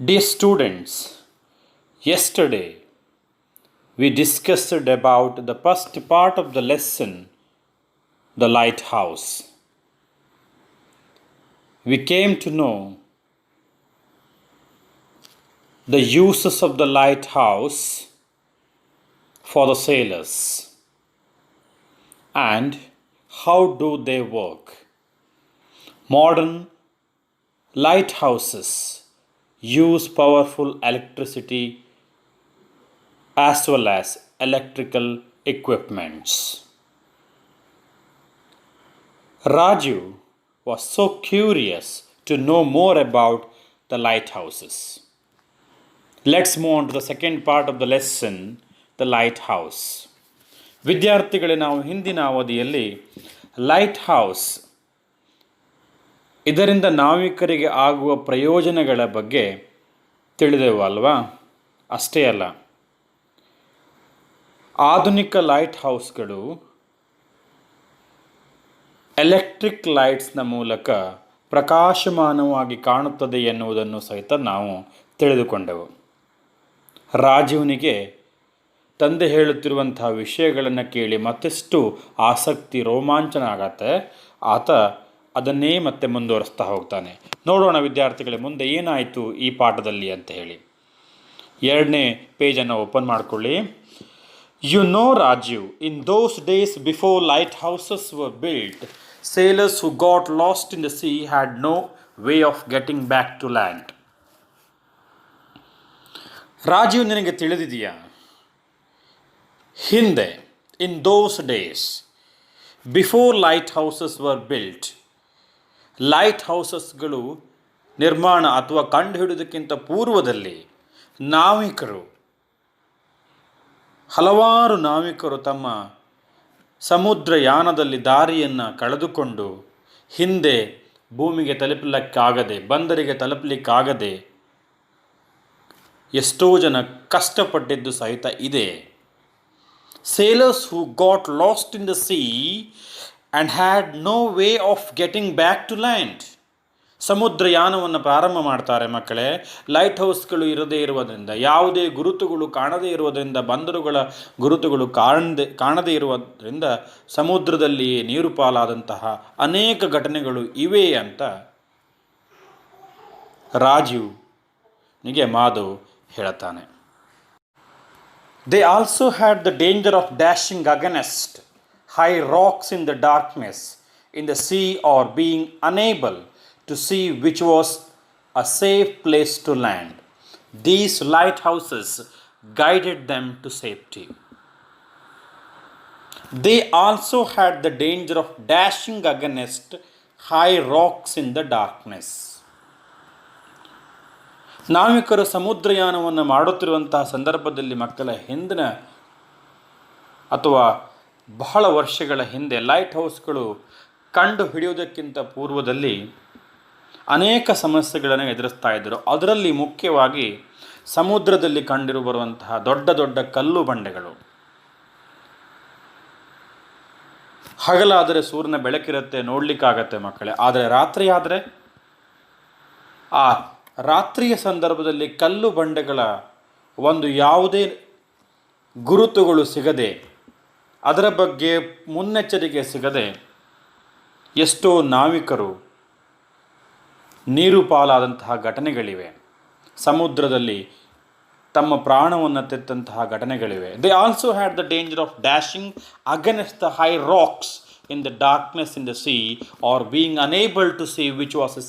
Dear students, yesterday we discussed about the first part of the lesson, the lighthouse. We came to know the uses of the lighthouse for the sailors and how do they work. Modern lighthouses use powerful electricity as well as electrical equipments. Raju was so curious to know more about the lighthouses. Let's move on to the second part of the lesson, the lighthouse. ವಿದ್ಯಾರ್ಥಿಗಳೇ, ನಾವು ಹಿಂದಿನ ಅವಧಿಯಲ್ಲಿ light house ಇದರಿಂದ ನಾವಿಕರಿಗೆ ಆಗುವ ಪ್ರಯೋಜನಗಳ ಬಗ್ಗೆ ತಿಳಿದೆವು ಅಲ್ವಾ? ಅಷ್ಟೇ ಅಲ್ಲ, ಆಧುನಿಕ ಲೈಟ್ ಹೌಸ್ಗಳು ಎಲೆಕ್ಟ್ರಿಕ್ ಲೈಟ್ಸ್ನ ಮೂಲಕ ಪ್ರಕಾಶಮಾನವಾಗಿ ಕಾಣುತ್ತದೆ ಎನ್ನುವುದನ್ನು ಸಹಿತ ನಾವು ತಿಳಿದುಕೊಂಡೆವು. ರಾಜೀವ್ನಿಗೆ ತಂದೆ ಹೇಳುತ್ತಿರುವಂತಹ ವಿಷಯಗಳನ್ನು ಕೇಳಿ ಮತ್ತಷ್ಟು ಆಸಕ್ತಿ, ರೋಮಾಂಚನ ಆಗತ್ತೆ. ಆತ ಅದನ್ನೇ ಮತ್ತೆ ಮುಂದುವರಿಸ್ತಾ ಹೋಗ್ತಾನೆ. ನೋಡೋಣ ವಿದ್ಯಾರ್ಥಿಗಳೇ, ಮುಂದೆ ಏನಾಯಿತು ಈ ಪಾಠದಲ್ಲಿ ಅಂತ ಹೇಳಿ. 2ನೇ ಪೇಜನ್ನು ಓಪನ್ ಮಾಡಿಕೊಳ್ಳಿ. You know, Raju, in those days before lighthouses were built, sailors who got lost in the sea had no way of getting back to land. Rajiv, ನಿನಗೆ ತಿಳಿದಿದೆಯಾ, ಹಿಂದೆ in those days before lighthouses were built, ಲೈಟ್ ಹೌಸಸ್ಗಳು ನಿರ್ಮಾಣ ಅಥವಾ ಕಂಡುಹಿಡಿಯೋದಕ್ಕಿಂತ ಪೂರ್ವದಲ್ಲಿ ಹಲವಾರು ನಾವಿಕರು ತಮ್ಮ ಸಮುದ್ರಯಾನದಲ್ಲಿ ದಾರಿಯನ್ನು ಕಳೆದುಕೊಂಡು ಹಿಂದೆ ಭೂಮಿಗೆ ತಲುಪಲಿಕ್ಕಾಗದೆ, ಬಂದರಿಗೆ ತಲುಪಲಿಕ್ಕಾಗದೆ ಎಷ್ಟೋ ಜನ ಕಷ್ಟಪಟ್ಟಿದ್ದು ಸಹಿತ ಇದೆ. Sailors who got lost in the sea and had no way of getting back to land. ಸಮುದ್ರಯಾನವನ್ನು ಪ್ರಾರಂಭ ಮಾಡ್ತಾರೆ ಮಕ್ಕಳೇ. ಲೈಟ್ ಹೌಸ್ಗಳು ಇರದೇ ಇರುವುದರಿಂದ, ಯಾವುದೇ ಗುರುತುಗಳು ಕಾಣದೇ ಇರುವುದರಿಂದ, ಬಂದರುಗಳ ಗುರುತುಗಳು ಕಾಣದೇ ಇರುವುದರಿಂದ ಸಮುದ್ರದಲ್ಲಿ ನೀರು ಪಾಲಾದಂತಹ ಅನೇಕ ಘಟನೆಗಳು ಇವೆ ಅಂತ ರಾಜೀವ್ನಿಗೆ ಮಾಧವ್ ಹೇಳುತ್ತಾನೆ. They also had the danger of dashing against high rocks in the darkness in the sea or being unable to see which was a safe place to land. These lighthouses guided them to safety. They also had the danger of dashing against high rocks in the darkness. ನಾವಿಕರು ಸಮುದ್ರಯಾನವನ್ನು ಮಾಡುತ್ತಿರುವಂತಹ ಸಂದರ್ಭದಲ್ಲಿ ಮಕ್ಕಳ ಹಿಂದಿನ ಅಥವಾ ಬಹಳ ವರ್ಷಗಳ ಹಿಂದೆ light ಹೌಸ್ಗಳು ಕಂಡು ಹಿಡಿಯುವುದಕ್ಕಿಂತ ಪೂರ್ವದಲ್ಲಿ ಅನೇಕ ಸಮಸ್ಯೆಗಳನ್ನು ಎದುರಿಸ್ತಾ ಇದ್ದರು. ಅದರಲ್ಲಿ ಮುಖ್ಯವಾಗಿ ಸಮುದ್ರದಲ್ಲಿ ಬರುವಂತಹ ದೊಡ್ಡ ದೊಡ್ಡ ಕಲ್ಲು ಬಂಡೆಗಳು. ಹಗಲಾದರೆ ಸೂರ್ಯನ ಬೆಳಕಿರುತ್ತೆ, ನೋಡಲಿಕ್ಕಾಗತ್ತೆ ಮಕ್ಕಳೇ. ಆದರೆ ರಾತ್ರಿ ಆದರೆ ಆ ರಾತ್ರಿಯ ಸಂದರ್ಭದಲ್ಲಿ ಕಲ್ಲು ಬಂಡೆಗಳ ಒಂದು ಯಾವುದೇ ಗುರುತುಗಳು ಸಿಗದೆ, ಅದರ ಬಗ್ಗೆ ಮುನ್ನೆಚ್ಚರಿಕೆ ಸಿಗದೆ ಎಷ್ಟೋ ನಾವಿಕರು ನೀರು ಪಾಲಾದಂತಹ ಘಟನೆಗಳಿವೆ. ಸಮುದ್ರದಲ್ಲಿ ತಮ್ಮ ಪ್ರಾಣವನ್ನು ತೆತ್ತಂತಹ ಘಟನೆಗಳಿವೆ. They also had the danger of dashing against the high rocks in the darkness in the sea or being unable to see which was a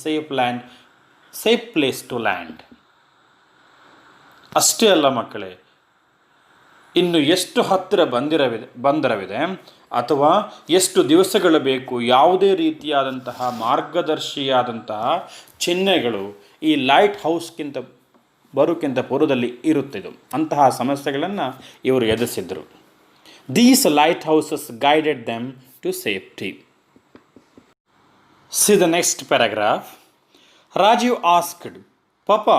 safe place to land. ಅಷ್ಟೇ ಅಲ್ಲ ಮಕ್ಕಳೇ, ಇನ್ನು ಎಷ್ಟು ಹತ್ತಿರ ಬಂದರವಿದೆ ಅಥವಾ ಎಷ್ಟು ದಿವಸಗಳು ಬೇಕು, ಯಾವುದೇ ರೀತಿಯಾದಂತಹ ಮಾರ್ಗದರ್ಶಿಯಾದಂತಹ ಚಿಹ್ನೆಗಳು ಈ ಲೈಟ್ ಹೌಸ್ಗಿಂತ ಬರೋಕ್ಕಿಂತ ಪೂರ್ವದಲ್ಲಿ ಇರುತ್ತಿದ್ದು. ಅಂತಹ ಸಮಸ್ಯೆಗಳನ್ನು ಇವರು ಎದುರಿಸಿದ್ರು. These lighthouses guided them to safety. See the next paragraph. Rajiv asked, Papa,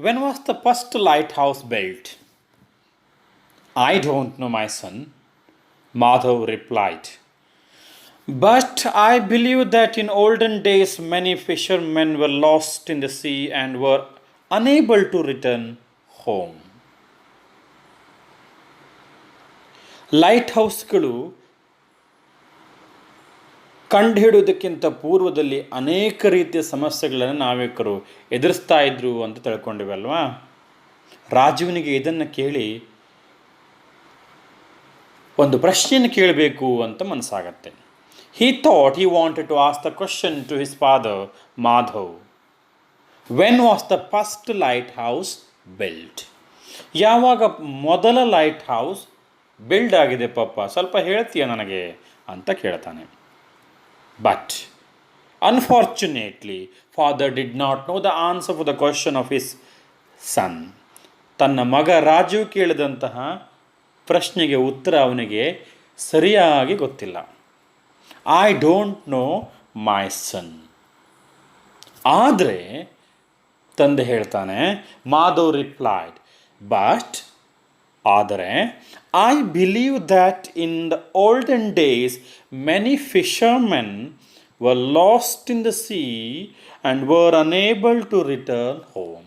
when was the first lighthouse built? I don't know, my son, Madhav replied. But I believe that in olden days many fishermen were lost in the sea and were unable to return home. ಲೈಟ್ ಹೌಸ್ಗಳು ಕಂಡುಹಿಡಿಯೋದಕ್ಕಿಂತ ಪೂರ್ವದಲ್ಲಿ ಅನೇಕ ರೀತಿಯ ಸಮಸ್ಯೆಗಳನ್ನು ನಾವಿಕರು ಎದುರಿಸ್ತಾ ಇದ್ರು ಅಂತ ತಿಳ್ಕೊಂಡಿವಲ್ವಾ. ರಾಜುವಿನಿಗೆ ಇದನ್ನು ಕೇಳಿ ಒಂದು ಪ್ರಶ್ನೆಯನ್ನು ಕೇಳಬೇಕು ಅಂತ ಮನಸ್ಸಾಗತ್ತೆ. He thought he wanted to ask the question to his father, Madhav. When was the first lighthouse built? ಯಾವಾಗ ಮೊದಲ ಲೈಟ್ ಹೌಸ್ ಬಿಲ್ಡ್ ಆಗಿದೆ ಪಪ್ಪ, ಸ್ವಲ್ಪ ಹೇಳ್ತೀಯ ನನಗೆ ಅಂತ ಕೇಳ್ತಾನೆ. But unfortunately father did not know the answer for the question of his son. ತನ್ನ ಮಗ ರಾಜು ಕೇಳಿದಂತಹ ಪ್ರಶ್ನೆಗೆ ಉತ್ತರ ಅವನಿಗೆ ಸರಿಯಾಗಿ ಗೊತ್ತಿಲ್ಲ. I don't know my son. ಆದರೆ ತಂದೆ ಹೇಳ್ತಾನೆ, ಮಾಧವ್ ರಿಪ್ಲೈಡ್, ಬಟ್ ಆದರೆ I believe that in the olden days many fishermen were lost in the sea and were unable to return home.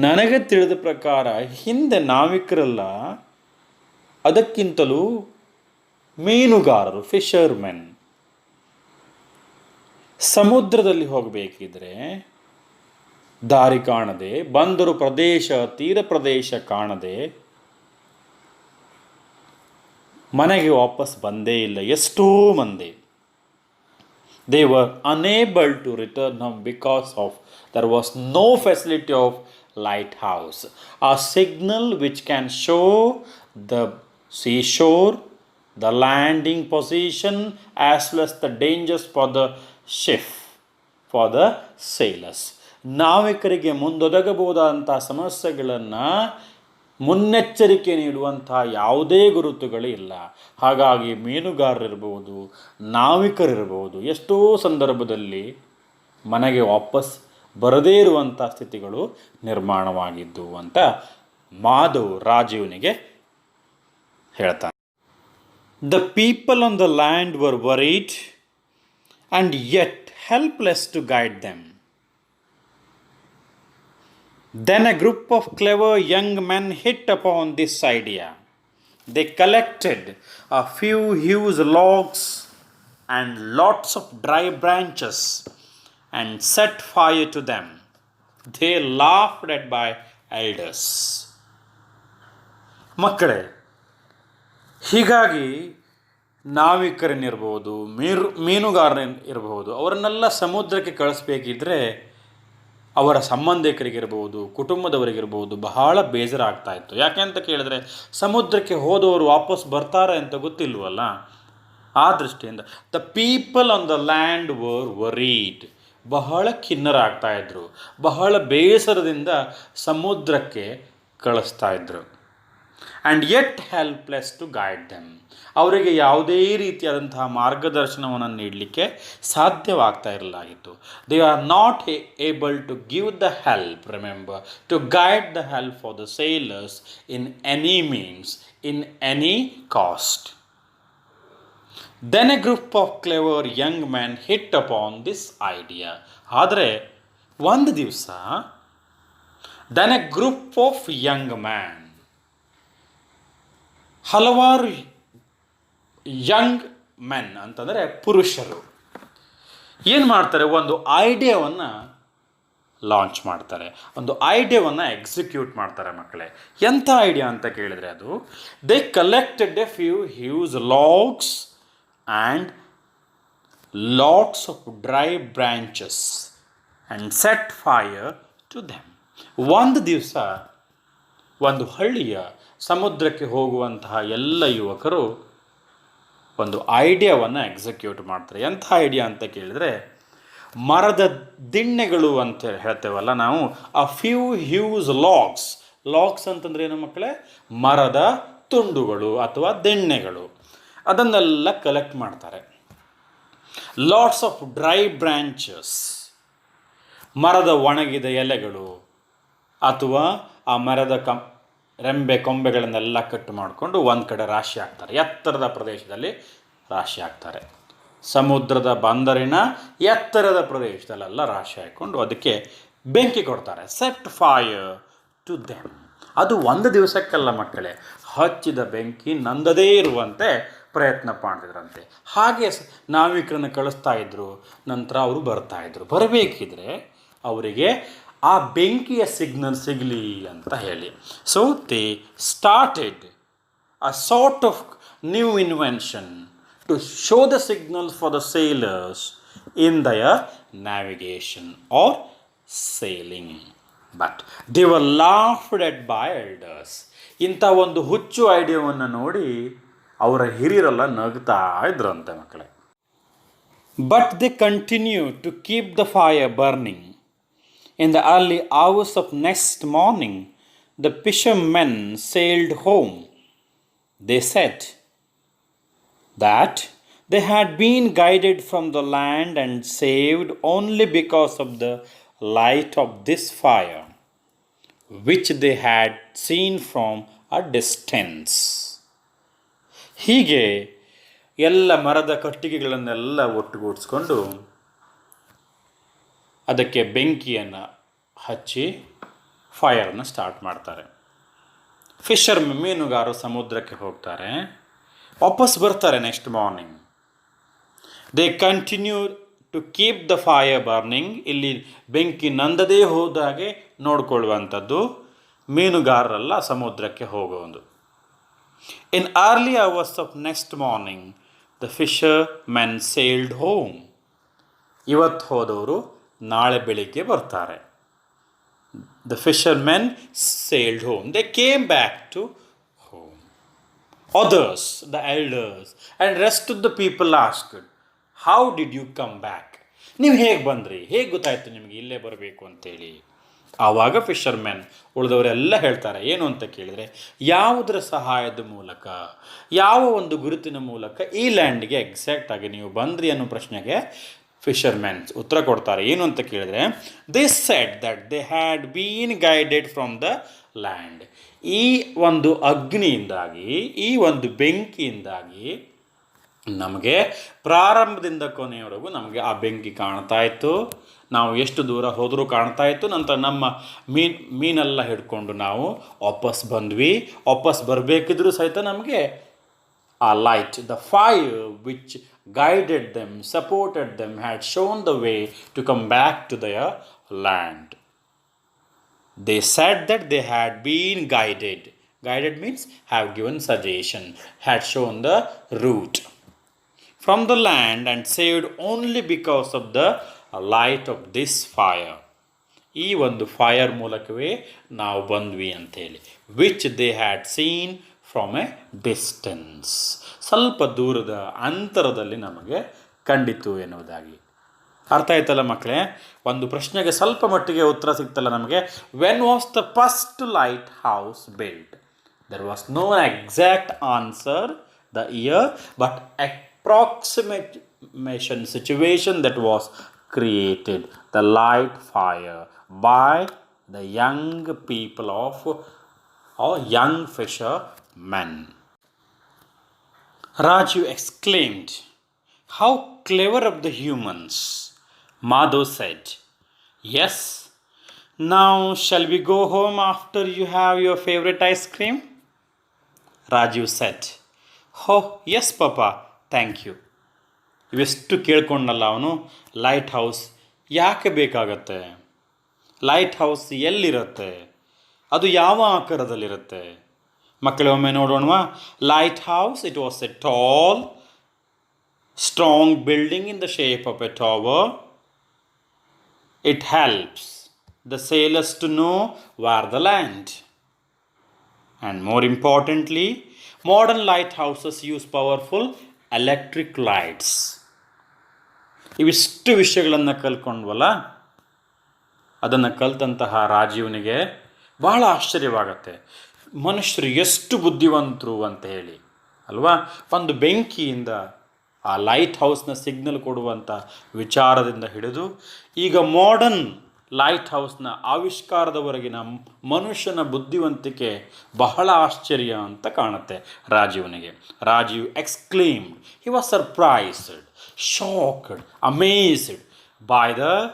ನನಗೆ ತಿಳಿದ ಪ್ರಕಾರ ಹಿಂದೆ ನಾವಿಕರಲ್ಲ, ಅದಕ್ಕಿಂತಲೂ ಮೀನುಗಾರರು, ಫಿಶರ್ಮೆನ್, ಸಮುದ್ರದಲ್ಲಿ ಹೋಗಬೇಕಿದ್ರೆ ದಾರಿ ಕಾಣದೆ, ಬಂದರು ಪ್ರದೇಶ, ತೀರ ಪ್ರದೇಶ ಕಾಣದೆ ಮನೆಗೆ ವಾಪಸ್ ಬಂದೇ ಇಲ್ಲ ಎಷ್ಟೋ ಮಂದಿ. They were unable to return home because of there was no facility of lighthouse, a signal which can show the seashore, the landing position, as well as the dangers for the ship, for the sailors. ನಾವಿಕರಿಗೆ ಮುಂದೊದಗಬಹುದಾದಂಥ ಸಮಸ್ಯೆಗಳನ್ನು ಮುನ್ನೆಚ್ಚರಿಕೆ ನೀಡುವಂತಹ ಯಾವುದೇ ಗುರುತುಗಳು ಇಲ್ಲ. ಹಾಗಾಗಿ ಮೀನುಗಾರರಿರ್ಬೋದು, ನಾವಿಕರಿರ್ಬೋದು, ಎಷ್ಟೋ ಸಂದರ್ಭದಲ್ಲಿ ಮನೆಗೆ ವಾಪಸ್ ಬರದೇ ಇರುವಂಥ ಸ್ಥಿತಿಗಳು ನಿರ್ಮಾಣವಾಗಿದ್ದು ಅಂತ ಮಾಧವ್ ರಾಜೀವ್ನಿಗೆ ಹೇಳ್ತಾನೆ. The people on the land were worried and yet helpless to guide them. Then a group of clever young men hit upon this idea. They collected a few huge logs and lots of dry branches and set fire to them. They laughed at my elders. ಮಕ್ಕಳೇ, ಹೀಗಾಗಿ ನಾವಿಕರನ್ನಿರ್ಬೋದು, ಮೀನುಗಾರನಿರ್ಬೋದು, ಅವರನ್ನೆಲ್ಲ ಸಮುದ್ರಕ್ಕೆ ಕಳಿಸ್ಬೇಕಿದ್ರೆ ಅವರ ಸಂಬಂಧಿಕರಿಗಿರ್ಬೋದು, ಕುಟುಂಬದವರಿಗಿರ್ಬೋದು ಬಹಳ ಬೇಜಾರ ಆಗ್ತಾಯಿತ್ತು. ಯಾಕೆ ಅಂತ ಕೇಳಿದ್ರೆ ಸಮುದ್ರಕ್ಕೆ ಹೋದವರು ವಾಪಸ್ ಬರ್ತಾರೆ ಅಂತ ಗೊತ್ತಿಲ್ವಲ್ಲ. ಆ ದೃಷ್ಟಿಯಿಂದ the people on the land were worried, ಬಹಳ ಖಿನ್ನರಾಗ್ತಾಯಿದ್ರು, ಬಹಳ ಬೇಸರದಿಂದ ಸಮುದ್ರಕ್ಕೆ ಕಳಿಸ್ತಾ ಇದ್ರು. And yet helpless to guide them, ಅವರಿಗೆ ಯಾವುದೇ ರೀತಿಯಾದಂತಹ ಮಾರ್ಗದರ್ಶನವನ್ನು ನೀಡಲಿಕ್ಕೆ ಸಾಧ್ಯವಾಗ್ತಾ ಇರಲಾಗಿತ್ತು. They are not able to give the help, remember, to guide the help for the sailors in any means, in any cost. Then a group of clever young man hit upon this idea. ಆದರೆ ಒಂದು ದಿವಸ then a group of Young man, ಹಲವಾರು Young men ಅಂತಂದರೆ ಪುರುಷರು ಏನು ಮಾಡ್ತಾರೆ, ಒಂದು ಐಡಿಯಾವನ್ನು launch ಮಾಡ್ತಾರೆ, ಒಂದು ಐಡಿಯಾವನ್ನು ಎಕ್ಸಿಕ್ಯೂಟ್ ಮಾಡ್ತಾರೆ. ಮಕ್ಕಳೇ, ಎಂಥ ಐಡಿಯಾ ಅಂತ ಕೇಳಿದರೆ ಅದು, they collected a few huge logs and lots of dry branches and set fire to them. ಒಂದು ದಿವಸ ಒಂದು ಹಳ್ಳಿಯ ಸಮುದ್ರಕ್ಕೆ ಹೋಗುವಂತಹ ಎಲ್ಲ ಯುವಕರು ಒಂದು ಐಡಿಯಾವನ್ನು ಎಕ್ಸಿಕ್ಯೂಟ್ ಮಾಡ್ತಾರೆ. ಎಂಥ ಐಡಿಯಾ ಅಂತ ಕೇಳಿದರೆ, ಮರದ ದಿಣ್ಣೆಗಳು ಅಂತ ಹೇಳ್ತೇವಲ್ಲ ನಾವು, a few huge logs. Logs ಅಂತಂದ್ರೆ ಏನು ಮಕ್ಕಳೇ? ಮರದ ತುಂಡುಗಳು ಅಥವಾ ದಿಣ್ಣೆಗಳು. ಅದನ್ನೆಲ್ಲ ಕಲೆಕ್ಟ್ ಮಾಡ್ತಾರೆ. ಲಾಟ್ಸ್ ಆಫ್ ಡ್ರೈ ಬ್ರ್ಯಾಂಚಸ್, ಮರದ ಒಣಗಿದ ಎಲೆಗಳು ಅಥವಾ ಆ ಮರದ ರೆಂಬೆ ಕೊಂಬೆಗಳನ್ನೆಲ್ಲ ಕಟ್ಟು ಮಾಡಿಕೊಂಡು ಒಂದು ಕಡೆ ರಾಶಿ ಹಾಕ್ತಾರೆ. ಎತ್ತರದ ಪ್ರದೇಶದಲ್ಲಿ ರಾಶಿ ಹಾಕ್ತಾರೆ. ಸಮುದ್ರದ ಬಂದರಿನ ಎತ್ತರದ ಪ್ರದೇಶದಲ್ಲೆಲ್ಲ ರಾಶಿ ಹಾಕ್ಕೊಂಡು ಅದಕ್ಕೆ ಬೆಂಕಿ ಕೊಡ್ತಾರೆ. Set fire to them. ಅದು ಒಂದು ದಿವಸಕ್ಕಲ್ಲ ಮಕ್ಕಳೇ, ಹಚ್ಚಿದ ಬೆಂಕಿ ನಂದದೇ ಇರುವಂತೆ ಪ್ರಯತ್ನ ಮಾಡ್ತಿದ್ರಂತೆ. ಹಾಗೆ ನಾವಿಕರನ್ನು ಕಳಿಸ್ತಾ ಇದ್ರು. ನಂತರ ಅವರು ಬರ್ತಾ ಇದ್ರು. ಬರಬೇಕಿದ್ರೆ ಅವರಿಗೆ ಆ ಬೆಂಕಿಯ ಸಿಗ್ನಲ್ ಸಿಗಲಿ ಅಂತ ಹೇಳಿ. So they started a sort of new invention to show the signals for the sailors in their navigation or sailing. But they were laughed at by elders. ಇಂಥ ಒಂದು ಹುಚ್ಚು ಐಡಿಯಾವನ್ನು ನೋಡಿ ಅವರ ಹಿರಿಯರೆಲ್ಲ ನಗ್ತಾ ಇದ್ರಂತೆ ಮಕ್ಕಳೇ. But they continued to keep the fire burning. In the early hours of next morning, the fishermen sailed home. They said that they had been guided from the land and saved only because of the light of this fire, which they had seen from a distance. ಹೀಗೆ ಎಲ್ಲ ಮರದ ಕಟ್ಟಿಗೆಗಳನ್ನೆಲ್ಲ ಒಟ್ಟುಗೂಡಿಸ್ಕೊಂಡು ಅದಕ್ಕೆ ಬೆಂಕಿಯನ್ನು ಹಚ್ಚಿ ಫೈರನ್ನು start ಮಾಡ್ತಾರೆ. ಮೀನುಗಾರರು ಸಮುದ್ರಕ್ಕೆ ಹೋಗ್ತಾರೆ, ವಾಪಸ್ ಬರ್ತಾರೆ next morning. They continue to keep the fire burning. ಇಲ್ಲಿ ಬೆಂಕಿ ನಂದದೇ ಹೋದಾಗೆ ನೋಡಿಕೊಳ್ಳುವಂಥದ್ದು ಮೀನುಗಾರರೆಲ್ಲ ಸಮುದ್ರಕ್ಕೆ ಹೋಗುವುದು. In early hours of next morning the fishermen sailed home. ಇವತ್ತು ಹೋದವರು ನಾಳೆ ಬೆಳಿಗ್ಗೆ ಬರ್ತಾರೆ. The fishermen sailed home. They came back to home. Others, the elders, and rest of the people asked, how did you come back? ನೀವು ಹೇಗೆ ಬಂದ್ರಿ, ಹೇಗೆ ಗೊತ್ತಾಯ್ತು ನಿಮಗೆ ಇಲ್ಲೇ ಬರಬೇಕು ಅಂತೇಳಿ? ಆವಾಗ ಫಿಶರ್ಮೆನ್ ಉಳಿದವರೆಲ್ಲ ಹೇಳ್ತಾರೆ. ಏನು ಅಂತ ಕೇಳಿದರೆ, ಯಾವುದರ ಸಹಾಯದ ಮೂಲಕ, ಯಾವ ಒಂದು ಗುರುತಿನ ಮೂಲಕ ಈ ಲ್ಯಾಂಡ್ಗೆ ಎಕ್ಸಾಕ್ಟಾಗಿ ನೀವು ಬಂದ್ರಿ ಅನ್ನೋ ಪ್ರಶ್ನೆಗೆ ಫಿಶರ್ಮೆನ್ಸ್ ಉತ್ತರ ಕೊಡ್ತಾರೆ. ಏನು ಅಂತ ಕೇಳಿದರೆ, they said that they had been guided from the land. ಈ ಒಂದು ಅಗ್ನಿಯಿಂದಾಗಿ, ಈ ಒಂದು ಬೆಂಕಿಯಿಂದಾಗಿ ನಮಗೆ ಪ್ರಾರಂಭದಿಂದ ಕೊನೆಯವರೆಗೂ ನಮಗೆ ಆ ಬೆಂಕಿ ಕಾಣ್ತಾ ಇತ್ತು. ನಾವು ಎಷ್ಟು ದೂರ ಹೋದರೂ ಕಾಣ್ತಾ ಇತ್ತು. ನಂತರ ನಮ್ಮ ಮೀನೆಲ್ಲ ಹಿಡ್ಕೊಂಡು ನಾವು ವಾಪಸ್ ಬಂದ್ವಿ. ವಾಪಸ್ ಬರಬೇಕಿದ್ರೂ ಸಹಿತ ನಮಗೆ a light, the fire which guided them, supported them, had shown the way to come back to their land. They said that they had been guided. Guided means have given suggestion, had shown the route from the land and saved only because of the light of this fire. ಈ ಒಂದು fire ಮೂಲಕವೇ ನಾವು ಬಂದ್ವಿ ಅಂಥೇಳಿ. Which they had seen from A distance. ಸ್ವಲ್ಪ ದೂರದ ಅಂತರದಲ್ಲಿ ನಮಗೆ ಕಂಡಿತು ಎನ್ನುವುದಾಗಿ. ಅರ್ಥ ಆಯ್ತಲ್ಲ ಮಕ್ಕಳೇ? ಒಂದು ಪ್ರಶ್ನೆಗೆ ಸ್ವಲ್ಪ ಮಟ್ಟಿಗೆ ಉತ್ತರ ಸಿಗ್ತಲ್ಲ ನಮಗೆ. When was the first lighthouse build? There was no exact answer the year, but approximation situation that was created the light fire by the young people of or young fishermen. Raju exclaimed, "How clever of the humans!" Madhu said, "Yes. Now shall we go home after you have your favorite ice cream?" Raju said, "Oh yes papa, thank you." ಇವೆಷ್ಟು ಕೇಳ್ಕೊಂಡಲ್ಲ ಅವನು. Light house ಯಾಕೆ ಬೇಕಾಗತ್ತೆ? Light house ಎಲ್ಲಿರುತ್ತೆ? ಅದು ಯಾವ ಆಕಾರದಲ್ಲಿರುತ್ತೆ? ಮಕ್ಕಳೇ ಒಮ್ಮೆ ನೋಡೋಣವಾ. Lighthouse, it was a tall strong building in the shape of a tower. It helps the sailors to know where the land. And more importantly, modern lighthouses use powerful electric lights. ಇವಿಷ್ಟು ವಿಷಯಗಳನ್ನು ಕಲ್ತ್ಕೊಂಡ್ವಲ್ಲ, ಅದನ್ನು ಕಲ್ತಂತಹ ರಾಜೀವ್ನಿಗೆ ಬಹಳ ಆಶ್ಚರ್ಯವಾಗತ್ತೆ. ಮನುಷ್ಯರು ಎಷ್ಟು ಬುದ್ಧಿವಂತರು ಅಂತ ಹೇಳಿ ಅಲ್ವಾ. ಒಂದು ಬೆಂಕಿಯಿಂದ ಆ ಲೈಟ್ ಹೌಸ್ನ ಸಿಗ್ನಲ್ ಕೊಡುವಂಥ ವಿಚಾರದಿಂದ ಹಿಡಿದು ಈಗ ಮಾಡರ್ನ್ ಲೈಟ್ ಹೌಸ್ನ ಆವಿಷ್ಕಾರದವರೆಗಿನ ಮನುಷ್ಯನ ಬುದ್ಧಿವಂತಿಕೆ ಬಹಳ ಆಶ್ಚರ್ಯ ಅಂತ ಕಾಣುತ್ತೆ ರಾಜೀವ್ನಿಗೆ. Rajiv exclaimed, he was surprised, shocked, amazed by the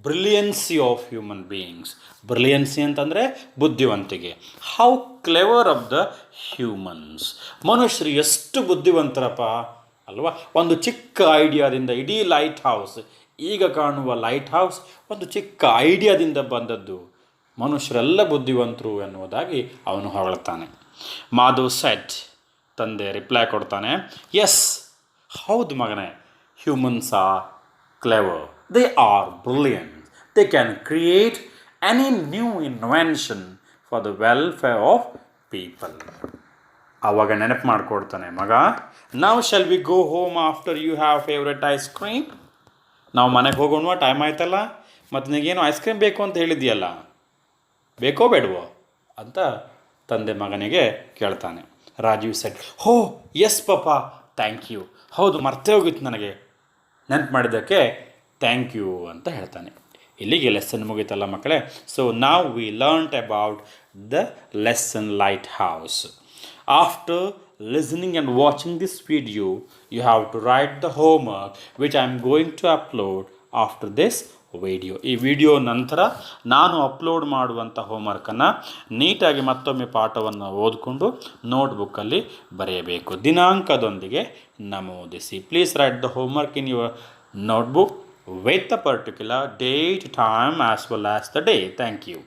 brilliancy of human beings. Brilliancy ಅಂತಂದರೆ ಬುದ್ಧಿವಂತಿಕೆ. How clever of the humans. ಮನುಷ್ಯರು ಎಷ್ಟು ಬುದ್ಧಿವಂತರಪ್ಪ ಅಲ್ವಾ. ಒಂದು ಚಿಕ್ಕ ಐಡಿಯಾದಿಂದ ಇಡೀ ಲೈಟ್ ಹೌಸ್, ಈಗ ಕಾಣುವ ಲೈಟ್ ಹೌಸ್ ಒಂದು ಚಿಕ್ಕ ಐಡಿಯಾದಿಂದ ಬಂದದ್ದು. ಮನುಷ್ಯರೆಲ್ಲ ಬುದ್ಧಿವಂತರು ಎನ್ನುವುದಾಗಿ ಅವನು ಹೊಗಳ್ತಾನೆ. ಮಾಧವ್ ಸೆಟ್, ತಂದೆ ರಿಪ್ಲೈ ಕೊಡ್ತಾನೆ, ಎಸ್, ಹೌದು ಮಗನೇ, humans are clever, they are brilliant, they can create any new invention for the welfare of people. ಆವಾಗ ನೆನಪು ಮಾಡಿಕೊಡ್ತಾನೆ, ಮಗ, ನಾವು shall we go home after you have favourite ice cream. ನಾವು ಮನೆಗೆ ಹೋಗೋಣ, ಟೈಮ್ ಆಯ್ತಲ್ಲ, ಮತ್ತು ನಿನಗೇನು ಐಸ್ ಕ್ರೀಮ್ ಬೇಕು ಅಂತ ಹೇಳಿದೆಯಲ್ಲ, ಬೇಕೋ ಬೇಡವೋ ಅಂತ ತಂದೆ ಮಗನಿಗೆ ಕೇಳ್ತಾನೆ. ರಾಜೀವ್ ಸೆಟ್, ಹೋ ಎಸ್ ಪಾಪ, ಥ್ಯಾಂಕ್ ಯು, ಹೌದು ಮರ್ತೇ ಹೋಗಿತ್ತು ನನಗೆ, ನೆನಪು ಮಾಡಿದ್ದಕ್ಕೆ ಥ್ಯಾಂಕ್ ಯು ಅಂತ ಹೇಳ್ತಾನೆ. ಇಲ್ಲಿಗೆ ಲೆಸನ್ ಮುಗೀತಲ್ಲ ಮಕ್ಕಳೇ. ಸೊ ನಾವು we learnt about the lesson light house. After listening and watching this video, you have to write the homework which I am going to upload after this video. ಈ video ನಂತರ ನಾನು upload ಮಾಡುವಂಥ ಹೋಮ್ವರ್ಕನ್ನು ನೀಟಾಗಿ ಮತ್ತೊಮ್ಮೆ ಪಾಠವನ್ನು ಓದಿಕೊಂಡು ನೋಟ್ಬುಕ್ಕಲ್ಲಿ ಬರೆಯಬೇಕು, ದಿನಾಂಕದೊಂದಿಗೆ ನಮೂದಿಸಿ. Please right the homework in your notebook with the particular date, time as well as the day. Thank you.